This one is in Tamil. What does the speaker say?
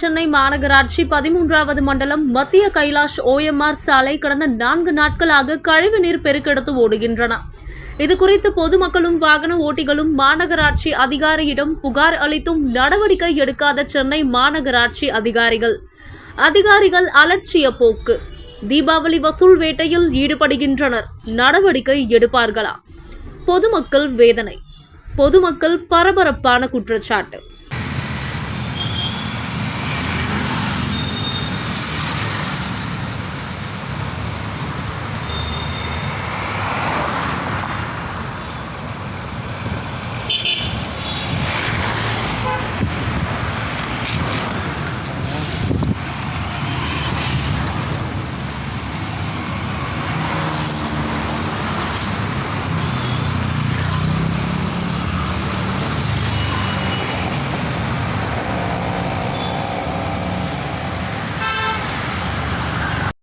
சென்னை மாநகராட்சி 13வது மண்டலம் மத்திய கைலாஷ் OMR சாலை கடந்த 4 நாட்களாக கழிவுநீர் பெருக்கெடுத்து ஓடுகின்றன. இதுகுறித்து பொதுமக்களும் வாகன ஓட்டிகளும் மாநகராட்சி அதிகாரியிடம் புகார் அளித்தும் நடவடிக்கை எடுக்காத சென்னை மாநகராட்சி அதிகாரிகள் அலட்சிய போக்கு. தீபாவளி வசூல் வேட்டையில் ஈடுபடுகின்றனர். நடவடிக்கை எடுப்பார்களா? பொதுமக்கள் வேதனை. பொதுமக்கள் பரபரப்பான குற்றச்சாட்டு.